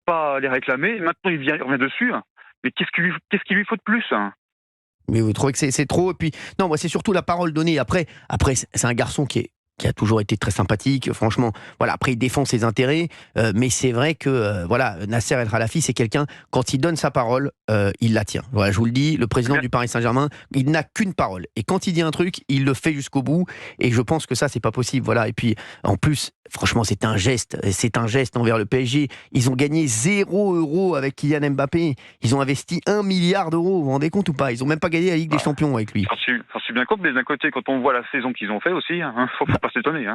pas les réclamer. Maintenant, il revient dessus. Mais qu'est-ce qu'il lui faut de plus? Mais vous trouvez que c'est trop? Et puis, non, moi, c'est surtout la parole donnée. Après, c'est un garçon qui a toujours été très sympathique, franchement. Voilà, après, il défend ses intérêts, mais c'est vrai que, voilà, Nasser El Khelaïfi, c'est quelqu'un, quand il donne sa parole, il la tient. Voilà, je vous le dis, le président du Paris Saint-Germain, il n'a qu'une parole. Et quand il dit un truc, il le fait jusqu'au bout, et je pense que ça, c'est pas possible. Voilà, et puis, en plus, franchement, c'est un geste envers le PSG. Ils ont gagné 0 € avec Kylian Mbappé. Ils ont investi 1 milliard d'euros, vous vous rendez compte ou pas? Ils ont même pas gagné la Ligue des Champions avec lui. J'en suis bien compte, mais d'un côté, quand on voit la saison qu'ils ont fait aussi, faut pas s'étonner.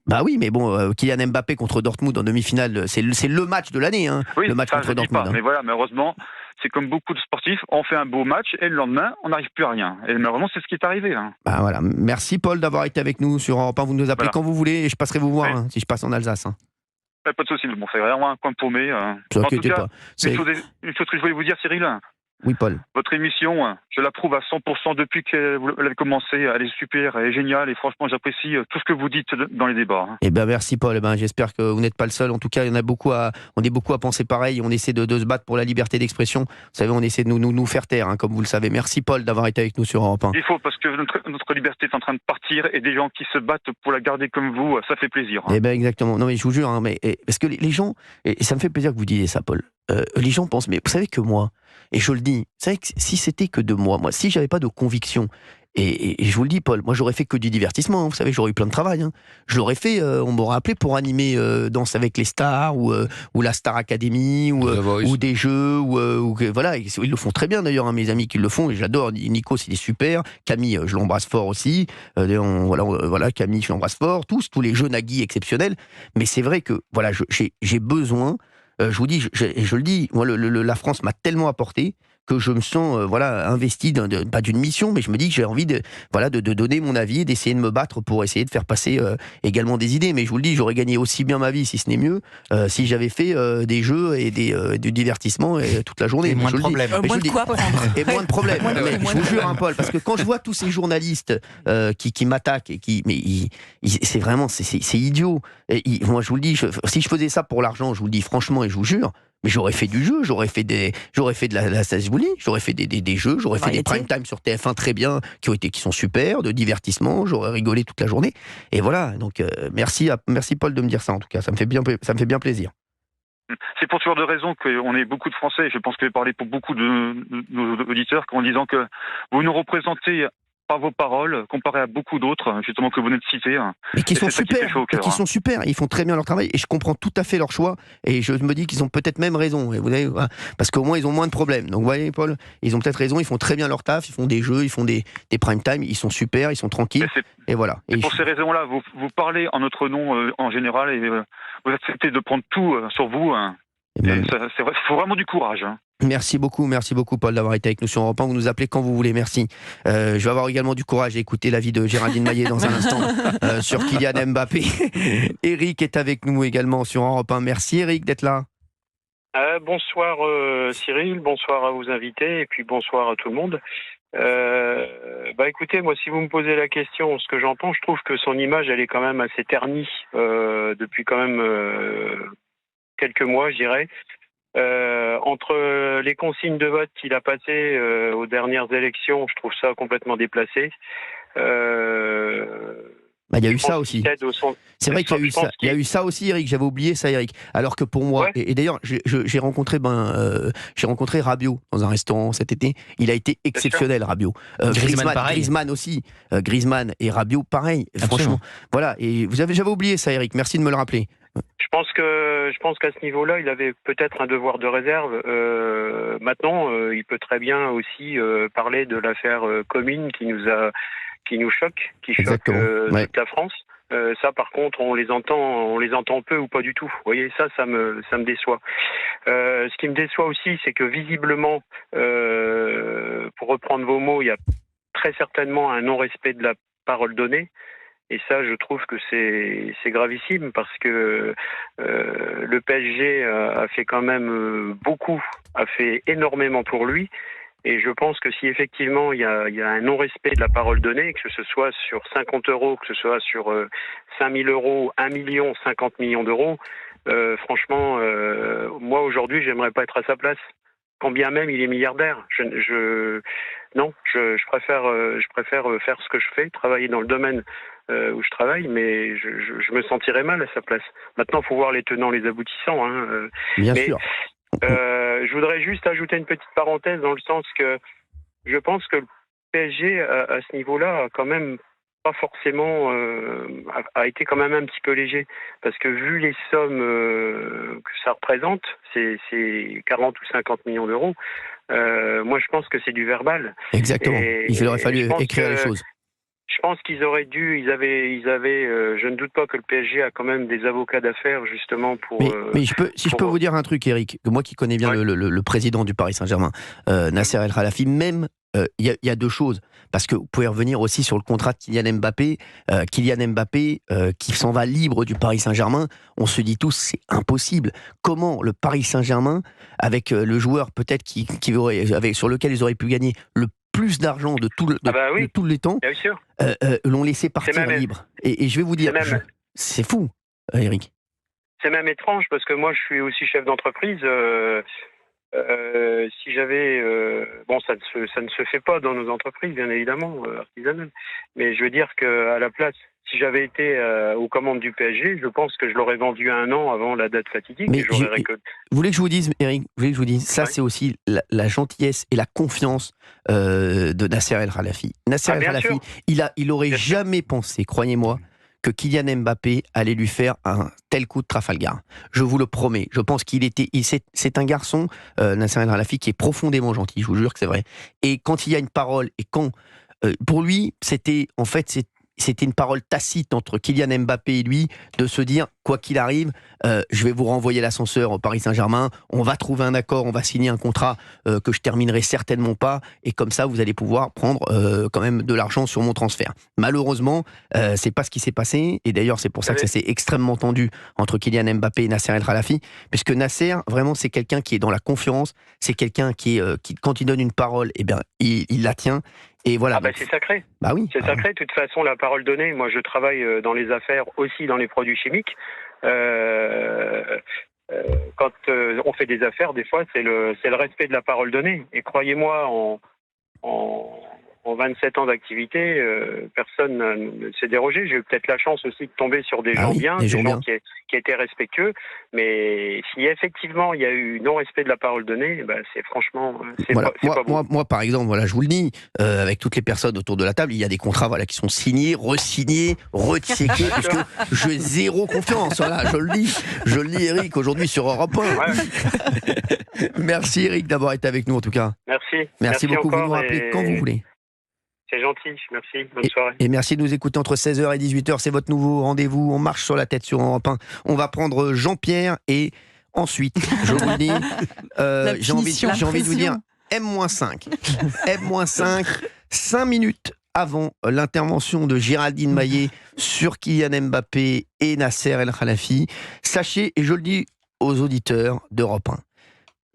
Bah oui, mais bon, Kylian Mbappé contre Dortmund en demi-finale, c'est le match de l'année, Oui, le match ça, contre je dis Dortmund. pas. Mais voilà, malheureusement, c'est comme beaucoup de sportifs, on fait un beau match et le lendemain, on n'arrive plus à rien. Et malheureusement, c'est ce qui est arrivé. Bah voilà. Merci Paul d'avoir été avec nous sur Europe 1. Vous nous appelez Voilà. quand vous voulez et je passerai vous voir Oui. si je passe en Alsace. Pas de souci, bon, c'est vraiment un coin paumé. Ne vous En tout inquiétez cas, pas. une chose que je voulais vous dire, Cyril, Oui, Paul. votre émission, je l'approuve à 100% depuis que vous l'avez commencé. Elle est super, elle est géniale et franchement, j'apprécie tout ce que vous dites dans les débats. Eh ben merci Paul. J'espère que vous n'êtes pas le seul. En tout cas, on est beaucoup à penser pareil. On essaie de se battre pour la liberté d'expression. Vous savez, on essaie de nous faire taire, comme vous le savez. Merci Paul d'avoir été avec nous sur Europe 1. Il faut, parce que notre liberté est en train de partir et des gens qui se battent pour la garder comme vous, ça fait plaisir. Eh ben exactement. Non mais je vous jure, parce que les gens, et ça me fait plaisir que vous disiez ça, Paul. Les gens pensent, mais vous savez que moi, et je le dis, vous savez que si c'était que de moi, si j'avais pas de conviction, et je vous le dis, Paul, moi j'aurais fait que du divertissement, vous savez, j'aurais eu plein de travail. Je l'aurais fait, on m'aurait appelé pour animer Danse avec les stars, ou la Star Academy, ou des jeux, voilà, ils le font très bien d'ailleurs, mes amis qui le font, et j'adore. Nikos, il est super, Camille, je l'embrasse fort aussi, voilà, Camille, je l'embrasse fort, tous les jeux Nagui exceptionnels, mais c'est vrai que, voilà, j'ai besoin. Je vous dis, je le dis, moi, la France m'a tellement apporté que je me sens investi pas d'une mission, mais je me dis que j'ai envie de donner mon avis et d'essayer de me battre pour essayer de faire passer également des idées. Mais je vous le dis, j'aurais gagné aussi bien ma vie, si ce n'est mieux, si j'avais fait des jeux et du divertissement toute la journée. Et moins de problèmes. Moins de quoi prendre. Et moins de problèmes. Mais je vous jure, Paul, parce que quand je vois tous ces journalistes qui m'attaquent et c'est vraiment c'est idiot. Moi, je vous le dis, si je faisais ça pour l'argent, je vous le dis franchement et je vous jure, mais j'aurais fait du jeu, j'aurais fait de la je vous le dis, j'aurais fait des jeux, j'aurais fait des prime time sur TF1 très bien, qui sont super, de divertissement, j'aurais rigolé toute la journée. Et voilà, donc merci Paul de me dire ça en tout cas, ça me fait bien plaisir. C'est pour toujours de raisons qu'on est beaucoup de Français, je pense que je vais parler pour beaucoup de nos auditeurs, en disant que vous nous représentez par vos paroles, comparé à beaucoup d'autres, justement, que vous venez de citer. Mais qui sont super, ils font très bien leur travail, et je comprends tout à fait leur choix, et je me dis qu'ils ont peut-être même raison, et vous voyez, parce qu'au moins ils ont moins de problèmes. Donc vous voyez, Paul, ils ont peut-être raison, ils font très bien leur taf, ils font des jeux, ils font des prime time, ils sont super, ils sont tranquilles, et voilà. Et pour ces raisons-là, vous parlez en notre nom en général, et vous acceptez de prendre tout sur vous. Il faut vraiment du courage. Merci beaucoup Paul d'avoir été avec nous sur Europe 1. Vous nous appelez quand vous voulez, merci. Je vais avoir également du courage à écouter l'avis de Géraldine Maillet dans un instant sur Kylian Mbappé. Eric est avec nous également sur Europe 1. Merci Eric d'être là. Bonsoir Cyril, bonsoir à vos invités et puis bonsoir à tout le monde. Écoutez, moi si vous me posez la question, ce que j'entends, je trouve que son image elle est quand même assez ternie depuis quand même quelques mois, je dirais. Entre les consignes de vote qu'il a passées aux dernières élections, je trouve ça complètement déplacé. Il y a eu ça aussi. C'est vrai qu'il y a eu ça aussi, Eric. J'avais oublié ça, Eric. Alors que pour moi, et d'ailleurs, j'ai rencontré Rabiot dans un restaurant cet été. Il a été exceptionnel, Rabiot. Griezmann aussi. Griezmann et Rabiot, pareil. Absolument. Franchement, voilà. Et j'avais oublié ça, Eric. Merci de me le rappeler. Je pense qu'à ce niveau-là, il avait peut-être un devoir de réserve. Maintenant, il peut très bien aussi parler de l'affaire Comines qui nous choque, qui choque toute la France. Ça, par contre, on les entend peu ou pas du tout. Vous voyez, ça me déçoit. Ce qui me déçoit aussi, c'est que visiblement, pour reprendre vos mots, il y a très certainement un non-respect de la parole donnée. Et ça, je trouve que c'est gravissime parce que le PSG a fait quand même beaucoup, a fait énormément pour lui. Et je pense que si effectivement il y a un non-respect de la parole donnée, que ce soit sur 50 €, que ce soit sur 5 000 €, 1 million, 50 millions d'euros, Franchement, moi aujourd'hui, j'aimerais pas être à sa place. Quand bien même il est milliardaire, non, je préfère faire ce que je fais, travailler dans le domaine où je travaille, mais je me sentirais mal à sa place. Maintenant, il faut voir les tenants, les aboutissants. Bien mais sûr. je voudrais juste ajouter une petite parenthèse dans le sens que je pense que le PSG à ce niveau-là a quand même pas forcément a été quand même un petit peu léger parce que vu les sommes que ça représente, c'est 40 ou 50 millions d'euros. Moi, je pense que c'est du verbal. Exactement. Il aurait fallu je pense écrire les choses. Je pense qu'ils auraient dû. Ils avaient. Je ne doute pas que le PSG a quand même des avocats d'affaires justement pour. Mais je peux vous dire un truc, Eric, que moi qui connais bien Ouais. le président du Paris Saint-Germain, Nasser El Khelaïfi, même il y a deux choses, parce que vous pouvez revenir aussi sur le contrat de Kylian Mbappé. Kylian Mbappé qui s'en va libre du Paris Saint-Germain, on se dit tous c'est impossible. Comment le Paris Saint-Germain, avec le joueur peut-être sur lequel ils auraient pu gagner le plus d'argent de tous les temps, Bien sûr. l'ont laissé partir même- libre. Et je vais vous dire, c'est fou, Eric. C'est même étrange parce que moi, je suis aussi chef d'entreprise. Si j'avais, ça ne se fait pas dans nos entreprises, bien évidemment, artisanales. Mais je veux dire que à la place, si j'avais été aux commandes du PSG, je pense que je l'aurais vendu 1 an avant la date fatidique. Mais et j'aurais récolté. vous voulez que je vous dise, Eric, ça Ouais. c'est aussi la gentillesse et la confiance de Nasser El Khelaïfi. Nasser El bien Khelaïfi, sûr. il aurait Bien sûr. jamais pensé, croyez-moi, que Kylian Mbappé allait lui faire un tel coup de Trafalgar. Je vous le promets. Je pense c'est un garçon, Nasser El Khelaïfi, qui est profondément gentil. Je vous jure que c'est vrai. Et quand il y a une parole, et quand pour lui, c'était une parole tacite entre Kylian Mbappé et lui, de se dire, quoi qu'il arrive, je vais vous renvoyer l'ascenseur au Paris Saint-Germain, on va trouver un accord, on va signer un contrat que je terminerai certainement pas, et comme ça, vous allez pouvoir prendre quand même de l'argent sur mon transfert. Malheureusement, c'est pas ce qui s'est passé, et d'ailleurs, c'est pour ça que ça s'est extrêmement tendu entre Kylian Mbappé et Nasser El Khelaïfi, puisque Nasser, vraiment, c'est quelqu'un qui est dans la confiance, c'est quelqu'un qui quand il donne une parole, eh bien, il la tient. Et voilà. C'est sacré. Bah oui. C'est sacré. De toute façon, la parole donnée. Moi, je travaille dans les affaires, aussi dans les produits chimiques. Quand on fait des affaires, des fois, c'est le respect de la parole donnée. Et croyez-moi, en 27 ans d'activité, personne ne s'est dérogé. J'ai eu peut-être la chance aussi de tomber sur des gens bien, des gens qui étaient respectueux. Mais si effectivement il y a eu non-respect de la parole donnée, c'est franchement, pas bon. Moi, par exemple, voilà, je vous le dis, avec toutes les personnes autour de la table, il y a des contrats qui sont signés, re-signés, recheckés, parce que j'ai zéro confiance. Voilà, je le dis, Eric, aujourd'hui sur Europe 1. Ouais. Merci, Eric, d'avoir été avec nous, en tout cas. Merci beaucoup, encore, vous nous rappelez quand vous voulez. C'est gentil, merci, bonne soirée. Et merci de nous écouter entre 16h et 18h, c'est votre nouveau rendez-vous, on marche sur la tête sur Europe 1. On va prendre Jean-Pierre et ensuite, je vous le dis, j'ai envie de vous dire M-5. M-5, 5 minutes avant l'intervention de Géraldine Maillet sur Kylian Mbappé et Nasser El Khelaïfi. Sachez, et je le dis aux auditeurs d'Europe 1,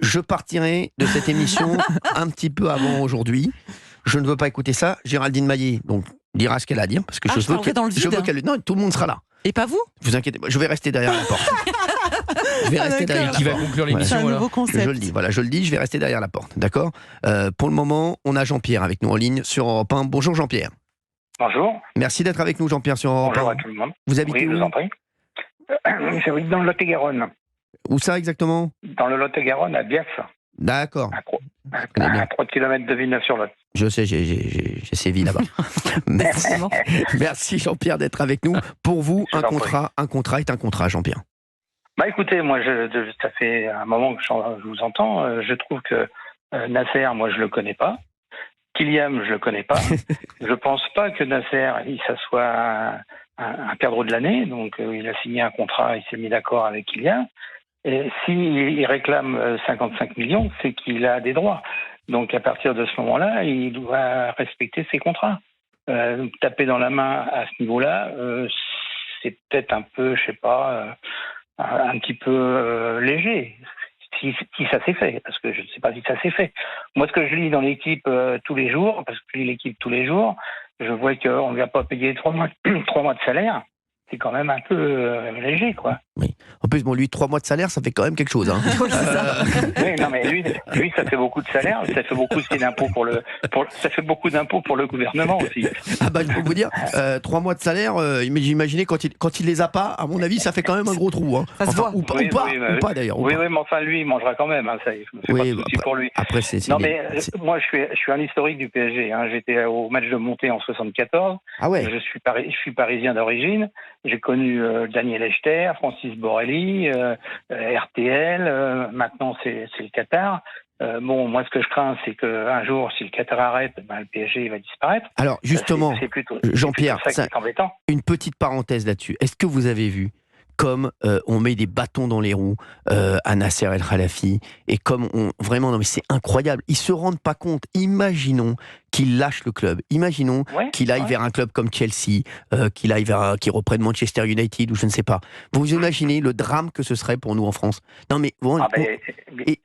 je partirai de cette émission un petit peu avant aujourd'hui. Je ne veux pas écouter ça. Géraldine Maillet donc, dira ce qu'elle a à dire. Parce que je veux qu'elle... Non, tout le monde sera là. Et pas vous ? Vous inquiétez pas, je vais rester derrière la porte. Je vais rester derrière la porte. Qui va conclure l'émission. C'est un nouveau concept. Je le dis, je vais rester derrière la porte. D'accord ? Pour le moment, on a Jean-Pierre avec nous en ligne sur Europe 1. Bonjour Jean-Pierre. Bonjour. Merci d'être avec nous Jean-Pierre sur Europe 1. Bonjour à tout le monde. Vous habitez où ? Je vous en prie. J'habite dans le Lot-et-Garonne. Où ça exactement ? Dans le Lot-et-Garonne, à Biaf. D'accord. À 3 km de Villeneuve-sur-Lot. Je sais, j'ai sévi là-bas. Merci Jean-Pierre d'être avec nous. Pour vous, un contrat est un contrat, Jean-Pierre. Écoutez, moi, ça fait un moment que je vous entends. Je trouve que Nasser, moi, je le connais pas. Kylian, je le connais pas. Je pense pas que Nasser, ça soit un perdreau de l'année. Donc, il a signé un contrat, il s'est mis d'accord avec Kylian. Et s'il réclame 55 millions, c'est qu'il a des droits. Donc, à partir de ce moment-là, il doit respecter ses contrats. Taper dans la main à ce niveau-là, c'est peut-être un peu, je sais pas, un petit peu léger. Si ça s'est fait, parce que je ne sais pas si ça s'est fait. Moi, ce que je lis dans l'équipe tous les jours, parce que je lis l'équipe tous les jours, je vois qu'on ne vient pas payer 3 mois de salaire. c'est quand même un peu léger, quoi. Oui. En plus, bon, lui, 3 mois de salaire, ça fait quand même quelque chose. Hein. Oui, non, mais lui, ça fait beaucoup de salaire, ça fait beaucoup aussi d'impôts ça fait beaucoup d'impôts pour le gouvernement aussi. Ah bah, je peux vous dire, 3 mois de salaire, imaginez quand il les a pas, à mon avis, ça fait quand même un gros trou. Hein. Ça se voit. Ou pas d'ailleurs. Oui, mais enfin, lui, il mangera quand même, hein, ça, je me fais pas de soucis pour lui. Après, moi, je suis un historique du PSG. Hein. J'étais au match de montée en 74. Ah ouais. Je suis parisien d'origine. J'ai connu Daniel Echter, Francis Borrelli, RTL. Maintenant, c'est le Qatar. Moi, ce que je crains, c'est qu'un jour, si le Qatar arrête, le PSG va disparaître. Alors, justement, Jean-Pierre, ça qui est embêtant. Une petite parenthèse là-dessus. Est-ce que vous avez vu comme on met des bâtons dans les roues à Nasser El Khelaïfi, et comme vraiment, non mais c'est incroyable, ils se rendent pas compte. Imaginons qu'il lâche le club, imaginons qu'il aille vers un club comme Chelsea, qu'il reprenne Manchester United ou je ne sais pas. Vous imaginez le drame que ce serait pour nous en France? Non mais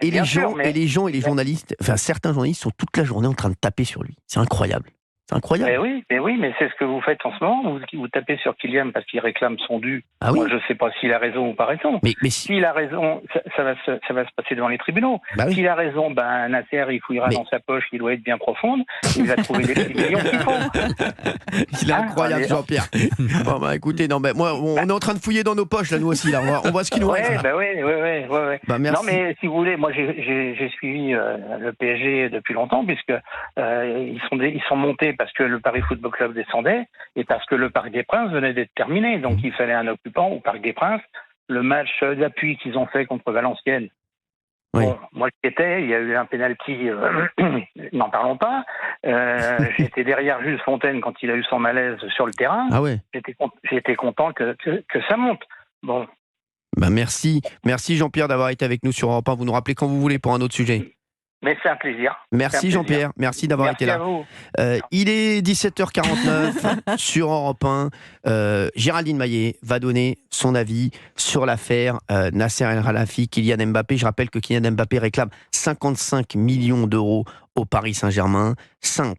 les gens et les journalistes, enfin certains journalistes sont toute la journée en train de taper sur lui. C'est incroyable. C'est incroyable. Mais oui, mais c'est ce que vous faites en ce moment. Vous tapez sur Kylian parce qu'il réclame son dû. Ah oui. Moi, je ne sais pas s'il a raison ou pas raison. Mais s'il a raison, ça va se passer devant les tribunaux. Bah oui. S'il a raison, Nasser, il fouillera dans sa poche, il doit être bien profonde. Il va trouver les 6 millions qu'il faut. Il est incroyable, Jean-Pierre. Bon, écoutez, non, mais moi, on est en train de fouiller dans nos poches, là, nous aussi. Là. On voit ce qu'il nous reste. Oui. Merci. Non, mais si vous voulez, moi, j'ai suivi le PSG depuis longtemps, puisque ils sont montés parce que le Paris Football Club descendait et parce que le Parc des Princes venait d'être terminé. Donc, il fallait un occupant au Parc des Princes. Le match d'appui qu'ils ont fait contre Valenciennes, moi qui étais, il y a eu un penalty, n'en parlons pas. J'étais derrière Jules Fontaine quand il a eu son malaise sur le terrain. Ah ouais. J'étais content que ça monte. Bon. Merci Jean-Pierre d'avoir été avec nous sur Europe 1. Vous nous rappelez quand vous voulez pour un autre sujet. Mais c'est un plaisir. Merci Jean-Pierre, merci d'avoir été là. Vous. Il est 17h49 sur Europe 1. Géraldine Maillet va donner son avis sur l'affaire Nasser El Khelaïfi, Kylian Mbappé. Je rappelle que Kylian Mbappé réclame 55 millions d'euros au Paris Saint-Germain. 5,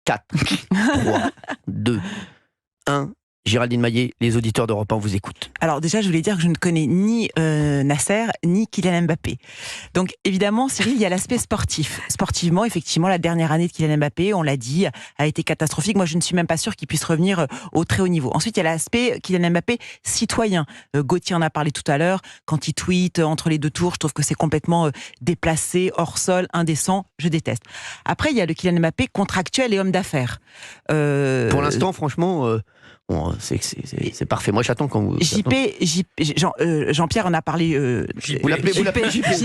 4, 3, 2, 1. Géraldine Maillet, les auditeurs d'Europe 1 vous écoutent. Alors déjà, je voulais dire que je ne connais ni Nasser, ni Kylian Mbappé. Donc évidemment, Cyril, il y a l'aspect sportif. Sportivement, effectivement, la dernière année de Kylian Mbappé, on l'a dit, a été catastrophique. Moi, je ne suis même pas sûre qu'il puisse revenir au très haut niveau. Ensuite, il y a l'aspect Kylian Mbappé citoyen. Gauthier en a parlé tout à l'heure. Quand il tweet entre les deux tours, je trouve que c'est complètement déplacé, hors sol, indécent. Je déteste. Après, il y a le Kylian Mbappé contractuel et homme d'affaires. Pour l'instant, franchement... c'est parfait. Moi, j'attends quand vous... Jean-Pierre en a parlé... vous l'appelez JP. J'appelle JP parce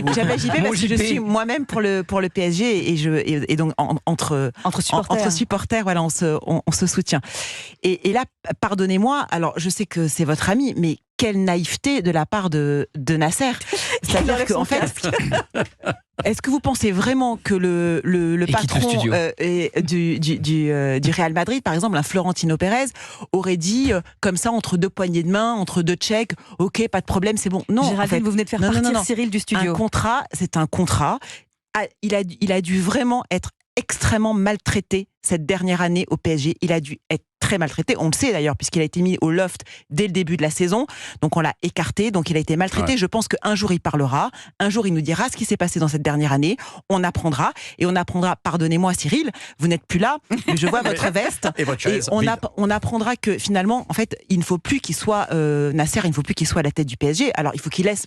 que je suis moi-même pour le PSG et donc entre supporters, voilà, on se soutient. Et là, pardonnez-moi, alors je sais que c'est votre ami, mais quelle naïveté de la part de Nasser. C'est-à-dire qu'en fait... Est-ce que vous pensez vraiment que le patron du Real Madrid, par exemple, un Florentino Pérez, aurait dit comme ça entre deux poignées de main, entre deux checks, ok, pas de problème, c'est bon. Non, Géraldine, en fait, vous venez de faire partir Cyril du studio. Un contrat, c'est un contrat. Il a dû vraiment être extrêmement maltraité cette dernière année au PSG. Il a dû être très maltraité, on le sait d'ailleurs, puisqu'il a été mis au loft dès le début de la saison, donc on l'a écarté, donc il a été maltraité. Ouais. Je pense qu'un jour il parlera, un jour il nous dira ce qui s'est passé dans cette dernière année, on apprendra, pardonnez-moi Cyril, vous n'êtes plus là, mais je vois votre veste, et on apprendra que finalement, en fait, il ne faut plus qu'il soit, Nasser, il ne faut plus qu'il soit à la tête du PSG, alors il faut qu'il laisse,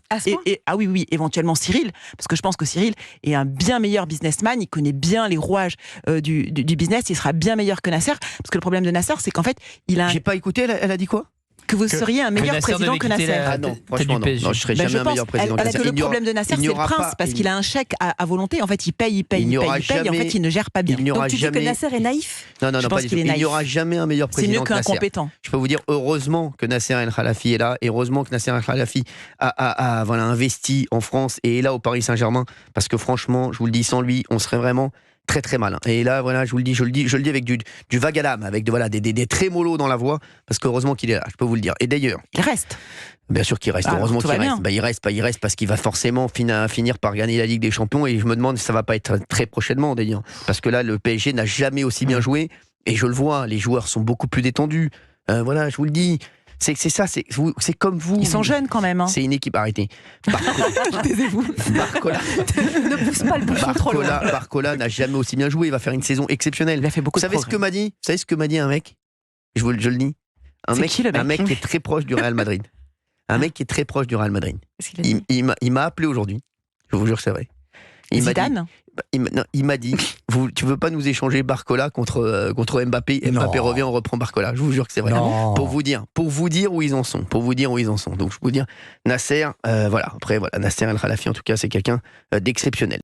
oui, éventuellement Cyril, parce que je pense que Cyril est un bien meilleur businessman, il connaît bien les rouages du business, il sera bien meilleur que Nasser, parce que le problème de Nasser, c'est qu'en fait, il a... J'ai pas écouté, elle a dit quoi ? Que vous seriez un meilleur président que Nasser. Ah non, franchement non, je serais jamais un meilleur président que Nasser. Le problème de Nasser, c'est le prince, parce qu'il a un chèque à volonté. En fait, il paye, et en fait, il ne gère pas bien. Donc tu dis que Nasser est naïf ? Non, pas du tout. Il n'y aura jamais un meilleur président que Nasser. C'est mieux qu'un compétent. Je peux vous dire, heureusement que Nasser El Khelaïfi est là, et heureusement que Nasser El Khelaïfi a investi en France et est là au Paris Saint-Germain, parce que franchement, je vous le dis, sans lui, on serait vraiment... très très mal. Et là, voilà, je le dis avec du vague à l'âme, avec des trémolos dans la voix, parce qu'heureusement qu'il est là, je peux vous le dire. Et d'ailleurs... Il reste. Bien sûr qu'il reste, heureusement qu'il reste. Il reste parce qu'il va forcément finir par gagner la Ligue des Champions, et je me demande si ça va pas être très prochainement d'ailleurs. Parce que là, le PSG n'a jamais aussi bien joué, et je le vois, les joueurs sont beaucoup plus détendus. Voilà, je vous le dis. C'est ça, c'est comme vous. Ils sont jeunes quand même. Hein. C'est une équipe, arrêtez. Taisez-vous. Barcola. Ne pousse pas le bouchon trop loin. Barcola n'a jamais aussi bien joué, il va faire une saison exceptionnelle. Il a fait beaucoup Vous savez ce que m'a dit? Vous savez ce que m'a dit un mec? Je le dis. Un mec qui est très proche du Real Madrid. Un mec qui est très proche du Real Madrid. Il m'a appelé aujourd'hui. Je vous jure que c'est vrai. Zidane ? Il m'a dit, tu veux pas nous échanger Barcola contre Mbappé? Mbappé revient, on reprend Barcola. Je vous jure que c'est vrai. Non. Pour vous dire où ils en sont. Donc je peux vous dire, Nasser, voilà. Après, voilà, Nasser El Khelaïfi, en tout cas, c'est quelqu'un d'exceptionnel.